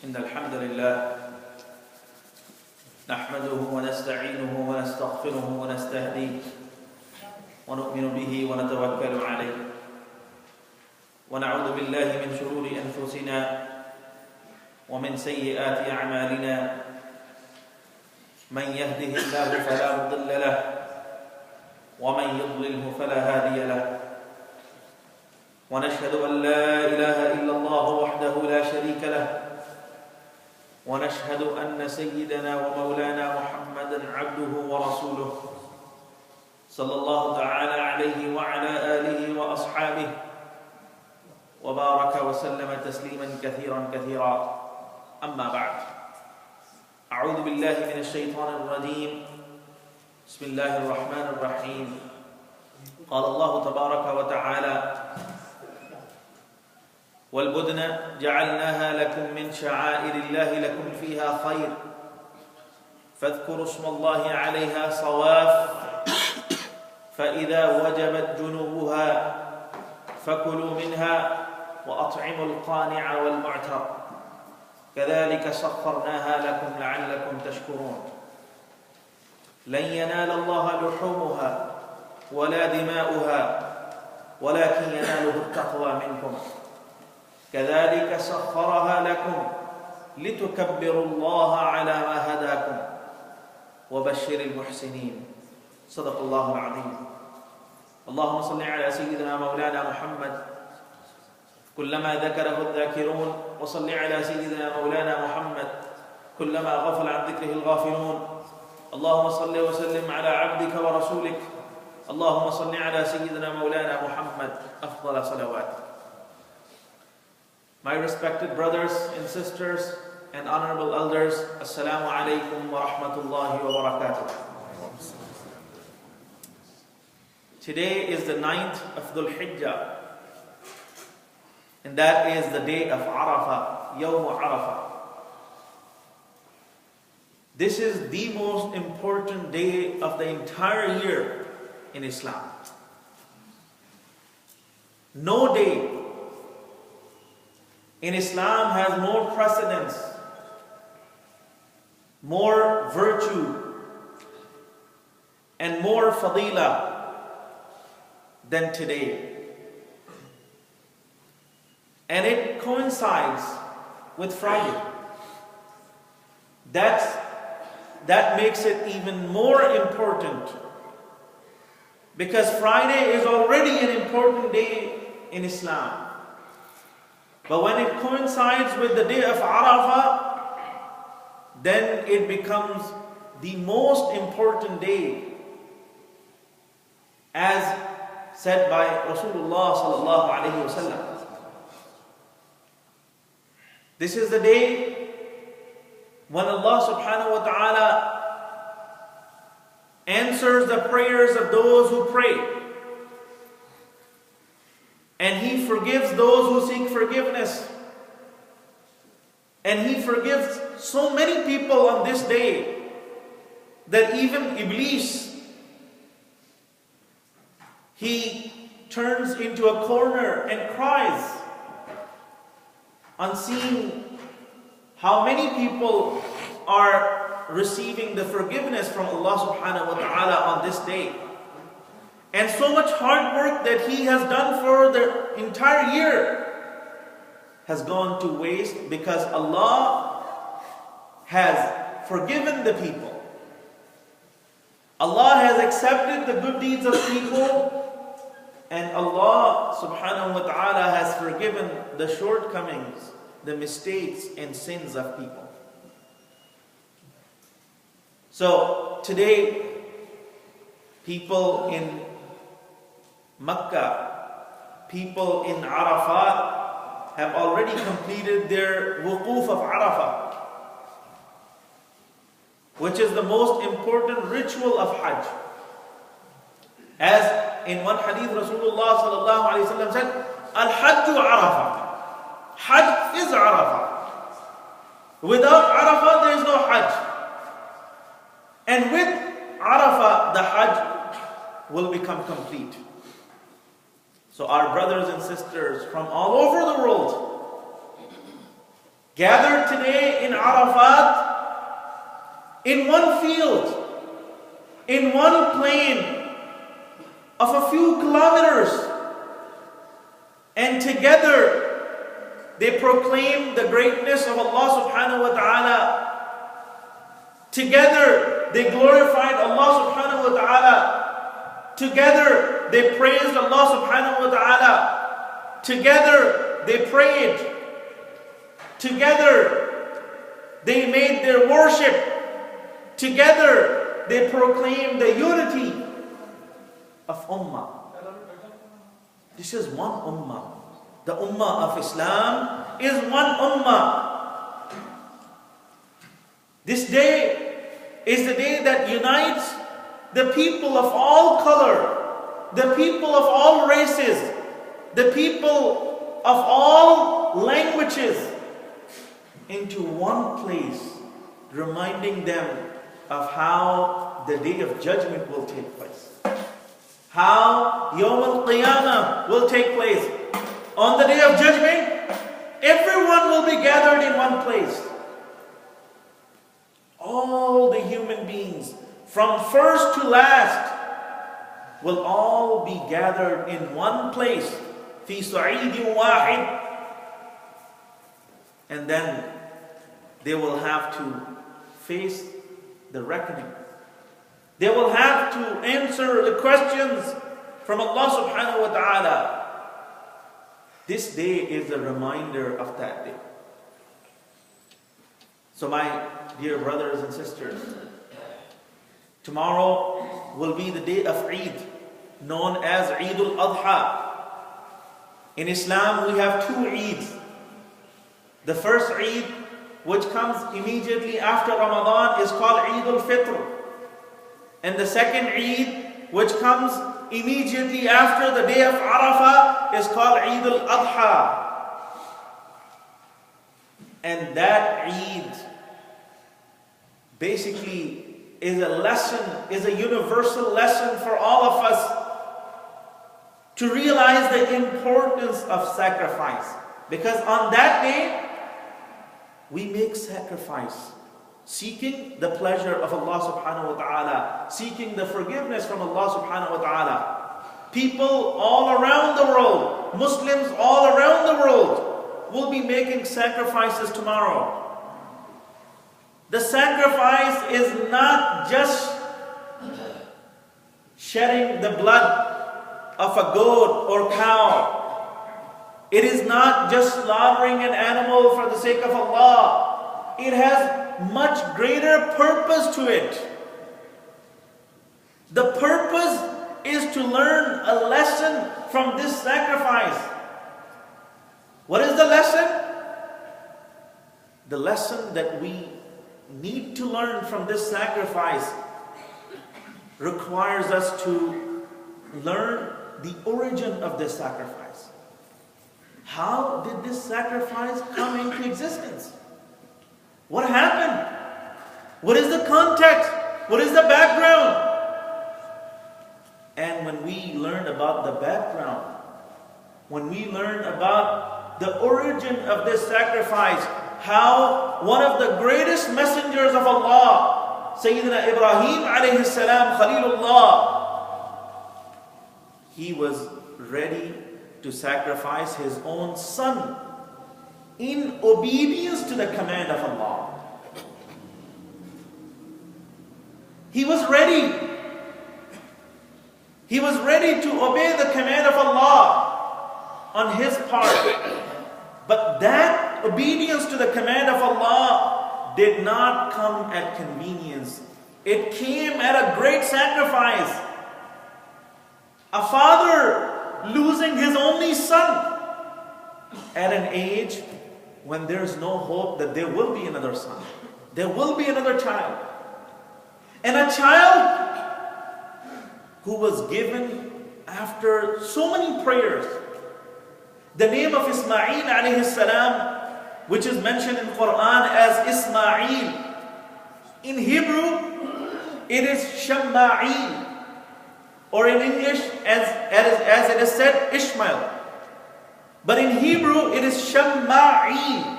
إن الحمد لله نحمده ونستعينه ونستغفره ونستهديه ونؤمن به ونتوكل عليه ونعوذ بالله من شرور أنفسنا ومن سيئات أعمالنا من يهده الله فلا مضل له ومن يضلله فلا هادي له ونشهد أن لا إله إلا الله وحده لا شريك له ونشهد أن سيدنا ومولانا محمدا عبده ورسوله صلى الله تعالى عليه وعلى آله وأصحابه وبارك وسلم تسليما كثيرا أما بعد أعوذ بالله من الشيطان الرجيم بسم الله الرحمن الرحيم قال الله تبارك وتعالى والبدن جعلناها لكم من شعائر الله لكم فيها خير فاذكروا اسم الله عليها صواف فإذا وجبت جنوبها فكلوا منها وأطعموا القانع والمعتر كذلك سخرناها لكم لعلكم تشكرون لن ينال الله لحومها ولا دماؤها ولكن يناله التقوى منكم كذلك سخرها لكم لتكبروا الله على ما هداكم وبشر المحسنين صدق الله العظيم اللهم صل على سيدنا مولانا محمد كلما ذكره الذاكرون وصل على سيدنا مولانا محمد كلما غفل عن ذكره الغافلون اللهم صل وسلم على عبدك ورسولك اللهم صل على سيدنا مولانا محمد أفضل صلواتك. My respected brothers and sisters and honorable elders, Assalamu alaikum wa rahmatullahi wa barakatuh. Today is the 9th of Dhul Hijjah, and that is the day of Arafah, Yawm Arafah. This is the most important day of the entire year in Islam. No day in Islam has more precedence, more virtue, and more fadila than today. And it coincides with Friday. That makes it even more important, because Friday is already an important day in Islam. But when it coincides with the day of Arafah, then it becomes the most important day, as said by Rasulullah sallallahu alaihi wasallam. This is the day when Allah subhanahu wa ta'ala answers the prayers of those who pray. And He forgives those who seek forgiveness. And He forgives so many people on this day that even Iblis, he turns into a corner and cries on seeing how many people are receiving the forgiveness from Allah subhanahu wa ta'ala on this day. And so much hard work that he has done for the entire year has gone to waste, because Allah has forgiven the people. Allah has accepted the good deeds of people, and Allah subhanahu wa ta'ala has forgiven the shortcomings, the mistakes and sins of people. So today, people in Makkah, people in Arafat have already completed their wuquf of Arafah, which is the most important ritual of Hajj. As in one hadith, Rasulullah sallallahu alaihi wasallam said, Al-Hajju Arafah. Hajj is Arafah. Without Arafah, there is no Hajj. And with Arafah, the Hajj will become complete. So our brothers and sisters from all over the world gathered today in Arafat, in one field, in one plain of a few kilometers, and together they proclaim the greatness of Allah subhanahu wa ta'ala. Together they glorified Allah subhanahu wa ta'ala. Together they praised Allah subhanahu wa ta'ala. Together they prayed. Together they made their worship. Together they proclaimed the unity of Ummah. This is one Ummah. The Ummah of Islam is one Ummah. This day is the day that unites the people of all color, the people of all races, the people of all languages into one place, reminding them of how the day of judgment will take place. How Yawm al-Qiyamah will take place. On the day of judgment, everyone will be gathered in one place. All the human beings, from first to last, will all be gathered in one place. Fi sa'idin wahid. And then they will have to face the reckoning. They will have to answer the questions from Allah subhanahu wa ta'ala. This day is a reminder of that day. So my dear brothers and sisters, tomorrow will be the day of Eid, known as Eid al-Adha. In Islam we have two Eids. The first Eid, which comes immediately after Ramadan, is called Eid al-Fitr. And the second Eid, which comes immediately after the day of Arafah, is called Eid al-Adha. And that Eid basically is a lesson, is a universal lesson for all of us to realize the importance of sacrifice. Because on that day, we make sacrifice, seeking the pleasure of Allah subhanahu wa ta'ala, seeking the forgiveness from Allah subhanahu wa ta'ala. People all around the world, Muslims all around the world, will be making sacrifices tomorrow. The sacrifice is not just shedding the blood of a goat or cow. It is not just slaughtering an animal for the sake of Allah. It has much greater purpose to it. The purpose is to learn a lesson from this sacrifice. What is the lesson? The lesson that we need to learn from this sacrifice requires us to learn the origin of this sacrifice. How did this sacrifice come into existence? What happened? What is the context? What is the background? And when we learn about the background, when we learn about the origin of this sacrifice, how one of the greatest messengers of Allah, Sayyidina Ibrahim alayhi salam, Khalilullah, he was ready to sacrifice his own son in obedience to the command of Allah. He was ready. He was ready to obey the command of Allah on his part. But that obedience to the command of Allah did not come at convenience. It came at a great sacrifice. A father losing his only son at an age when there's no hope that there will be another son. There will be another child. And a child who was given after so many prayers. The name of Ismail alayhi salam, which is mentioned in Quran as Ismail. In Hebrew, it is Shamma'il. Or in English, as it is said, Ishmael. But in Hebrew, it is Shamma'il.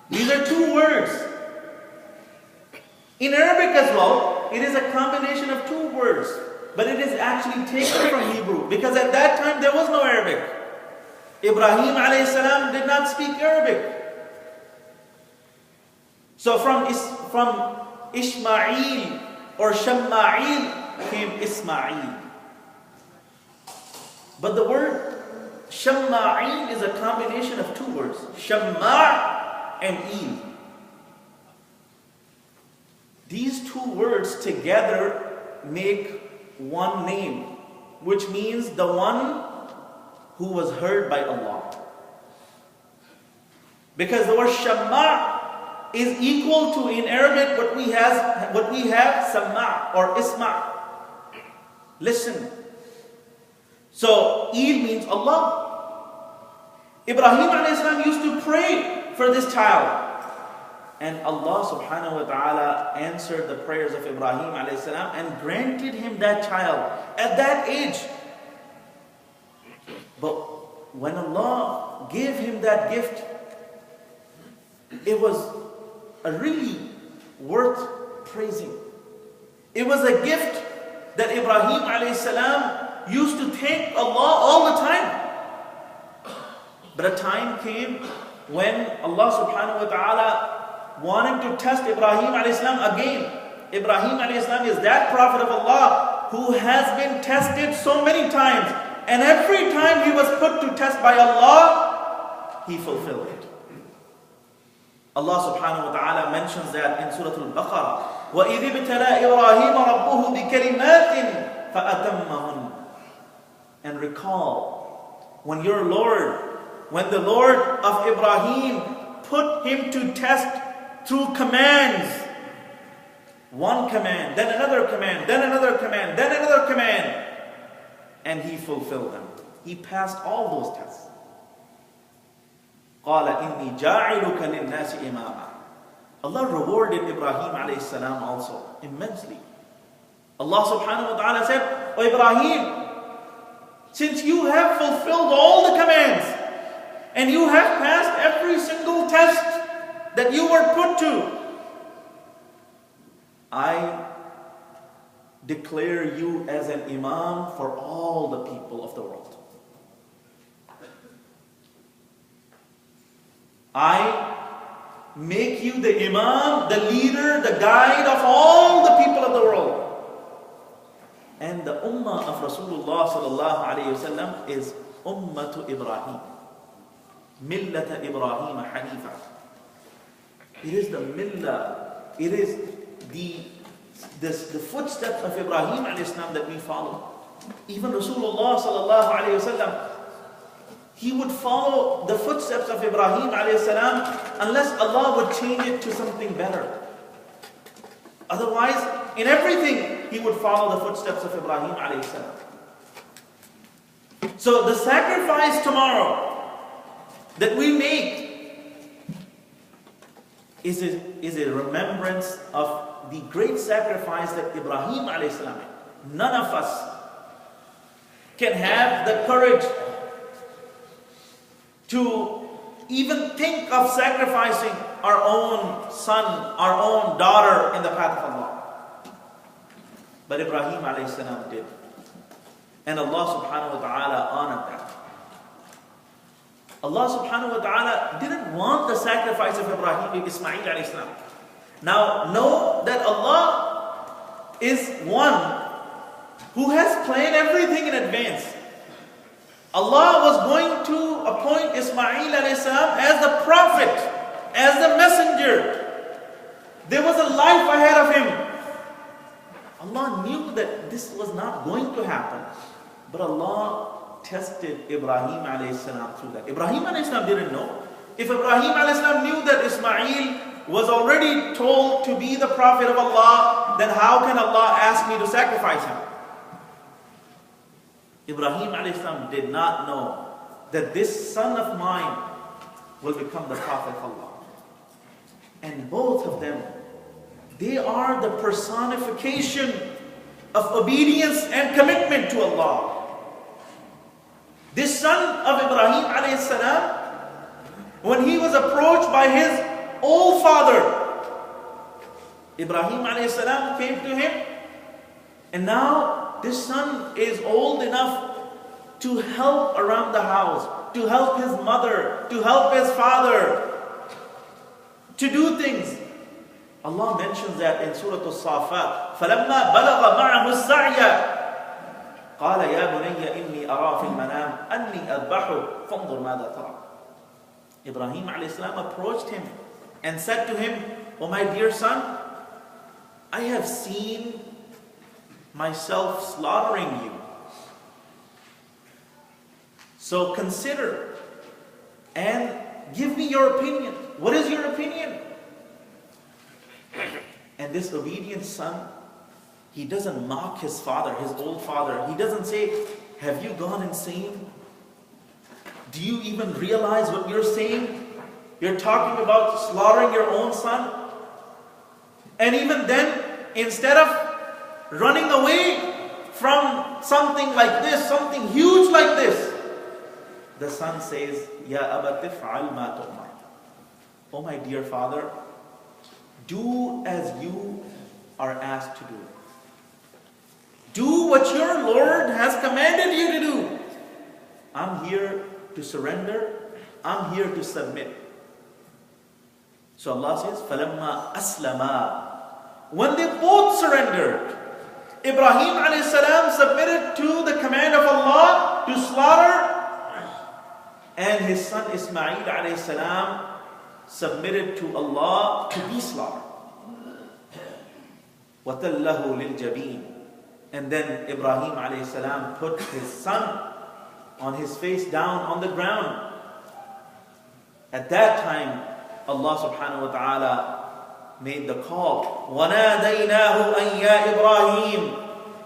These are two words. In Arabic as well, it is a combination of two words, but it is actually taken from Hebrew, because at that time there was no Arabic. Ibrahim alayhi salam did not speak Arabic. So from Ishmael or Shamma'il came Ismail. But the word Shamma'il is a combination of two words, Shamma' and Il. These two words together make one name, which means the one who was heard by Allah. Because the word Shamma' is equal to, in Arabic, what we have Sama' or Isma'. Listen. So Il means Allah. Ibrahim alayhi salam used to pray for this child. And Allah subhanahu wa ta'ala answered the prayers of Ibrahim alayhi salam and granted him that child at that age. But when Allah gave him that gift, it was a really worth praising. It was a gift that Ibrahim alayhi salam used to thank Allah all the time. But a time came when Allah subhanahu wa ta'ala wanted to test Ibrahim alayhi salam again. Ibrahim alayhi salam is that prophet of Allah who has been tested so many times, and every time he was put to test by Allah, he fulfilled it. Allah subhanahu wa ta'ala mentions that in Surah Al-Baqarah. وَإِذِ ابْتَلَى إِبْرَاهِيمَ رَبُّهُ بِكَلِمَاتٍ فَأَتَمَّهُنَّ. And recall, when the Lord of Ibrahim put him to test through commands, one command, then another command, then another command, then another command, and he fulfilled them. He passed all those tests. قَالَ إِنِّي جَاعِلُكَ لِلنَّاسِ إِمَامًا. Allah rewarded Ibrahim alayhi salam also immensely. Allah subhanahu wa ta'ala said, "O Ibrahim, since you have fulfilled all the commands and you have passed every single test that you were put to, I declare you as an imam for all the people of the world. I make you the imam, the leader, the guide of all the people of the world." And the ummah of Rasulullah sallallahu alayhi wa sallam is ummatu Ibrahim. Millata Ibrahim Hanifa. It is the millah, it is the footsteps of Ibrahim alayhi salam that we follow. Even Rasulullah sallallahu alayhi wa sallam, he would follow the footsteps of Ibrahim alayhi salam unless Allah would change it to something better. Otherwise, in everything, he would follow the footsteps of Ibrahim alayhi salam. So the sacrifice tomorrow that we make is a remembrance of the great sacrifice that Ibrahim alayhi salam made. None of us can have the courage to even think of sacrificing our own son, our own daughter in the path of Allah. But Ibrahim alayhi salam did. And Allah subhanahu wa ta'ala honored that. Allah subhanahu wa ta'ala didn't want the sacrifice of Ibrahim Ismail alayhi salam. Now know that Allah is one who has planned everything in advance. Allah was going to appoint Ismail alayhi salam as the prophet, as the messenger. There was a life ahead of him. Allah knew that this was not going to happen. But Allah tested Ibrahim alayhi salam through that. Ibrahim alayhi salam didn't know. If Ibrahim alayhi salam knew that Ismail was already told to be the prophet of Allah, then how can Allah ask me to sacrifice him? Ibrahim alayhi salam did not know that this son of mine will become the prophet of Allah. And both of them, they are the personification of obedience and commitment to Allah. This son of Ibrahim alayhi salam, when he was approached by his old father. Ibrahim alayhi salam came to him, and now this son is old enough to help around the house, to help his mother, to help his father, to do things. Allah mentions that in Surah Al-Safat. فَلَمَّا بَلَغَ مَعَهُ السَّعْيَ قَالَ يَا بُنَيَّ إِنِّي أَرَى فِي الْمَنَامِ أَنِّي أَذْبَحُكَ فَانظُرْ مَاذَا تَرَى. Ibrahim alayhi salam approached him and said to him, "O my dear son, I have seen myself slaughtering you. So consider and give me your opinion. What is your opinion?" And this obedient son, he doesn't mock his father, his old father. He doesn't say, "Have you gone insane? Do you even realize what you're saying? You're talking about slaughtering your own son?" And even then, instead of running away from something like this, something huge like this, the son says, "Ya abati fa'al ma tu'mar." Oh my dear father, do as you are asked to do. Do what your Lord has commanded you to do. I'm here to surrender. I'm here to submit. So Allah says, فَلَمَّا أَسْلَمَا. When they both surrendered, Ibrahim alayhi salam submitted to the command of Allah to slaughter, and his son Ismail alayhi salam submitted to Allah to be slaughtered. وَتَلَّهُ لِلْجَبِينِ. And then Ibrahim alayhi salam put his son on his face down on the ground. At that time, Allah subhanahu wa ta'ala made the call. وَنَادَيْنَاهُ أَنْ يَا إِبْرَاهِيمُ.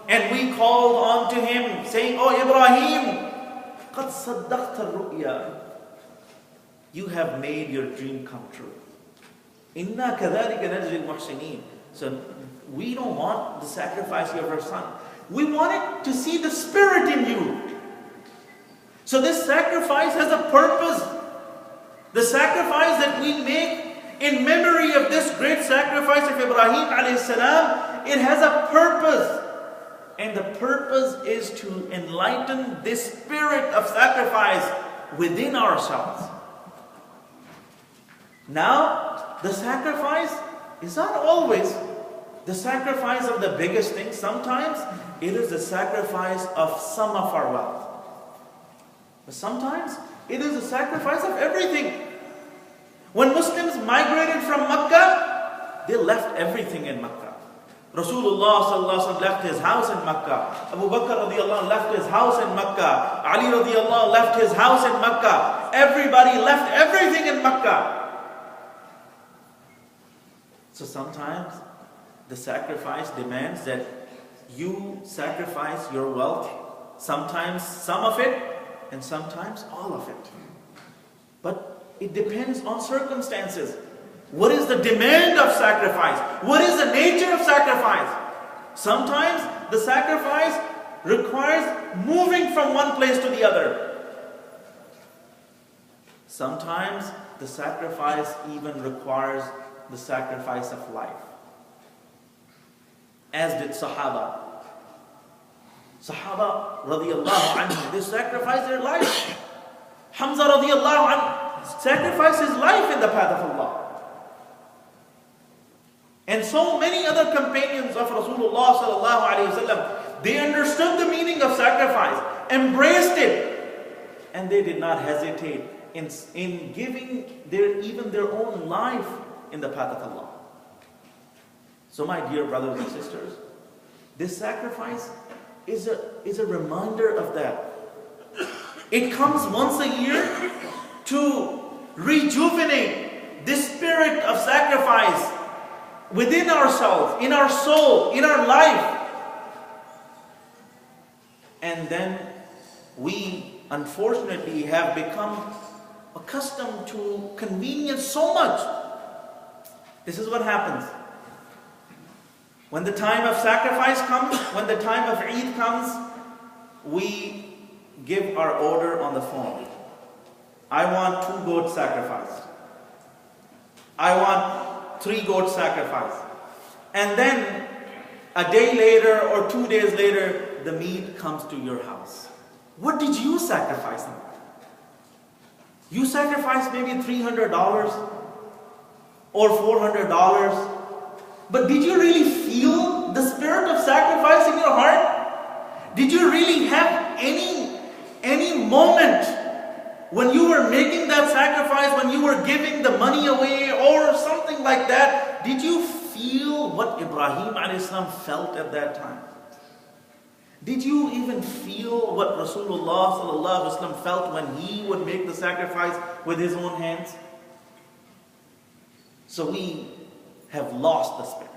And we called on to him, saying, "Oh Ibrahim, قَدْ صَدَّقْتَ الرُّؤْيَا. You have made your dream come true. إِنَّا كَذَلِكَ نَجْزِي الْمُحْسِنِينَ." So we don't want the sacrifice of our son. We wanted to see the spirit in you. So this sacrifice has a purpose. The sacrifice that we make in memory of this great sacrifice of Ibrahim alayhi salam, it has a purpose. And the purpose is to enlighten this spirit of sacrifice within ourselves. Now, the sacrifice is not always the sacrifice of the biggest thing. Sometimes it is the sacrifice of some of our wealth. But sometimes it is the sacrifice of everything. When Muslims migrated from Makkah, they left everything in Makkah. Rasulullah sallallahu alaihi wasallam left his house in Makkah. Abu Bakr radiallahu anh left his house in Makkah. Ali radiallahu anh left his house in Makkah. Everybody left everything in Makkah. So sometimes the sacrifice demands that you sacrifice your wealth. Sometimes some of it, and sometimes all of it. But it depends on circumstances. What is the demand of sacrifice? What is the nature of sacrifice? Sometimes the sacrifice requires moving from one place to the other. Sometimes the sacrifice even requires the sacrifice of life. As did Sahaba. Sahaba radiallahu anhu, they sacrificed their life. Hamza radiallahu anhu sacrificed his life in the path of Allah. And so many other companions of Rasulullah sallallahu alaihi wasallam, they understood the meaning of sacrifice, embraced it, and they did not hesitate in giving even their own life in the path of Allah. So my dear brothers and sisters, this sacrifice is a reminder of that. It comes once a year to rejuvenate this spirit of sacrifice within ourselves, in our soul, in our life. And then we unfortunately have become accustomed to convenience so much. This is what happens. When the time of sacrifice comes, when the time of Eid comes, we give our order on the phone. I want 2 goats sacrificed. I want 3 goats sacrifice. And then a day later or 2 days later, the meat comes to your house. What did you sacrifice? You sacrificed maybe $300 or $400. But did you really feel the spirit of sacrifice in your heart? Did you really have any moment when you were making that sacrifice, when you were giving the money away or something like that? Did you feel what Ibrahim a.s. felt at that time? Did you even feel what Rasulullah felt when he would make the sacrifice with his own hands? So we have lost the spirit.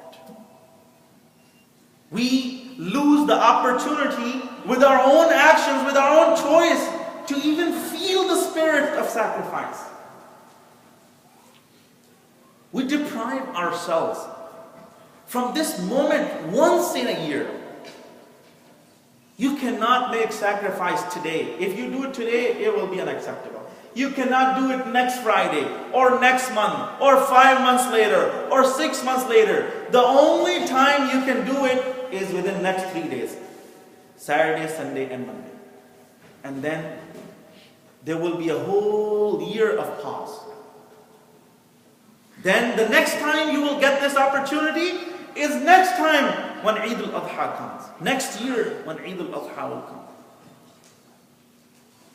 We lose the opportunity with our own actions, with our own choice, to even feel the spirit of sacrifice. We deprive ourselves from this moment once in a year. You cannot make sacrifice today. If you do it today, it will be unacceptable. You cannot do it next Friday, or next month, or 5 months later, or 6 months later. The only time you can do it is within the next 3 days. Saturday, Sunday, and Monday. And then there will be a whole year of pause. Then the next time you will get this opportunity is next time when Eid al-Adha comes. Next year when Eid al-Adha will come.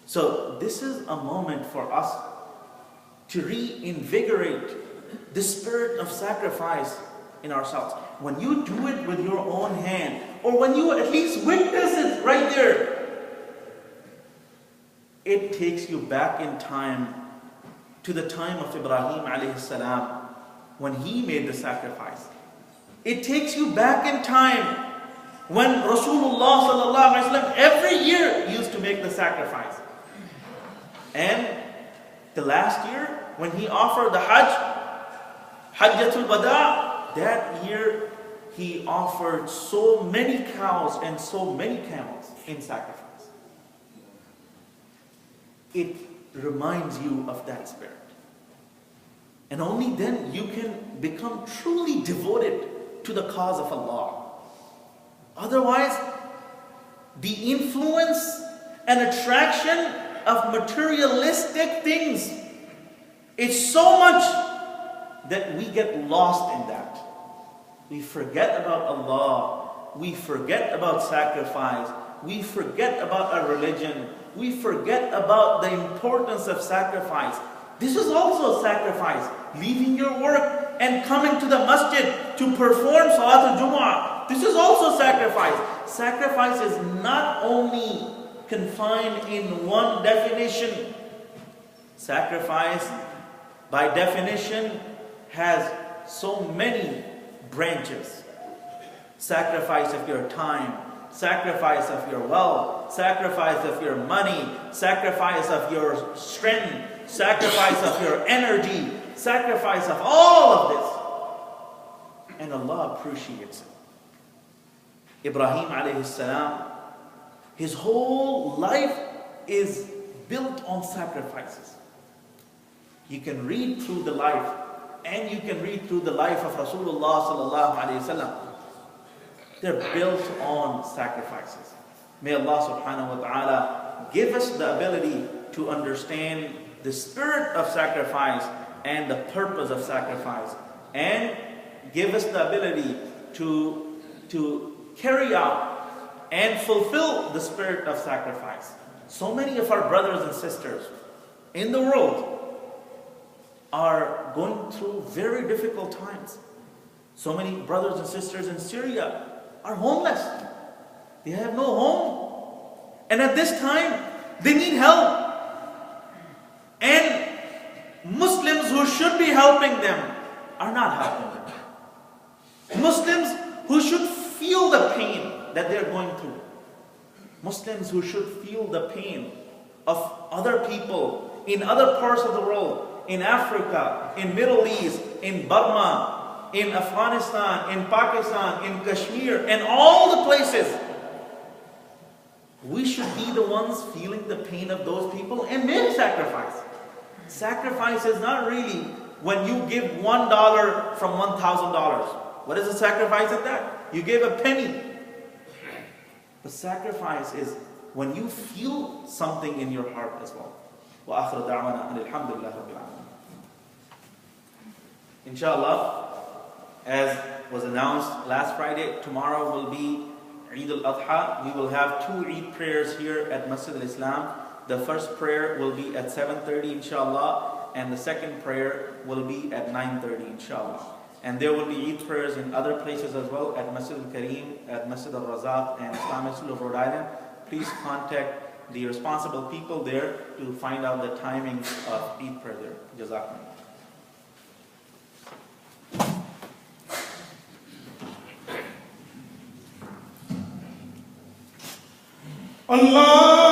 So this is a moment for us to reinvigorate the spirit of sacrifice in ourselves. When you do it with your own hand, or when you at least witness it right there, it takes you back in time to the time of Ibrahim alayhi salam when he made the sacrifice. It takes you back in time when Rasulullah sallallahu alaihi wasallam every year used to make the sacrifice. And the last year, when he offered the Hajj, Hajjatul Wada, that year he offered so many cows and so many camels in sacrifice. It reminds you of that spirit. And only then you can become truly devoted to the cause of Allah. Otherwise, the influence and attraction of materialistic things is so much that we get lost in that. We forget about Allah. We forget about sacrifice. We forget about our religion. We forget about the importance of sacrifice. This is also a sacrifice. Leaving your work and coming to the masjid to perform Salatul Jumu'ah. This is also sacrifice. Sacrifice is not only confined in one definition. Sacrifice, by definition, has so many branches. Sacrifice of your time, sacrifice of your wealth, sacrifice of your money, sacrifice of your strength, sacrifice of your energy, sacrifice of all of this. And Allah appreciates it. Ibrahim alayhi salam, his whole life is built on sacrifices. You can read through the life, and you can read through the life of Rasulullah sallallahu alaihi wasallam. They're built on sacrifices. May Allah subhanahu wa ta'ala give us the ability to understand the spirit of sacrifice and the purpose of sacrifice, and give us the ability to carry out and fulfill the spirit of sacrifice. So many of our brothers and sisters in the world are going through very difficult times. So many brothers and sisters in Syria are homeless. They have no home. And at this time, they need help. And Muslims who should be helping them are not helping them. Muslims who should feel the pain that they're going through. Muslims who should feel the pain of other people in other parts of the world, in Africa, in Middle East, in Burma, in Afghanistan, in Pakistan, in Kashmir, and all the places. We should be the ones feeling the pain of those people and make sacrifice. Sacrifice is not really when you give $1 from $1,000. What is the sacrifice of that? You gave a penny. The sacrifice is when you feel something in your heart as well. وآخر دعوانا أن الحمد لله رب العالمين. Inshallah, as was announced last Friday, tomorrow will be Eid al-Adha. We will have 2 Eid prayers here at Masjid al-Islam. The first prayer will be at 7:30 inshallah, and the second prayer will be at 9:30 inshallah. And there will be Eid prayers in other places as well, at Masjid al-Kareem, at Masjid al-Razak, and Islamic School of Rhode Island. Please contact the responsible people there to find out the timings of Eid prayer there. Jazakumullah. Allah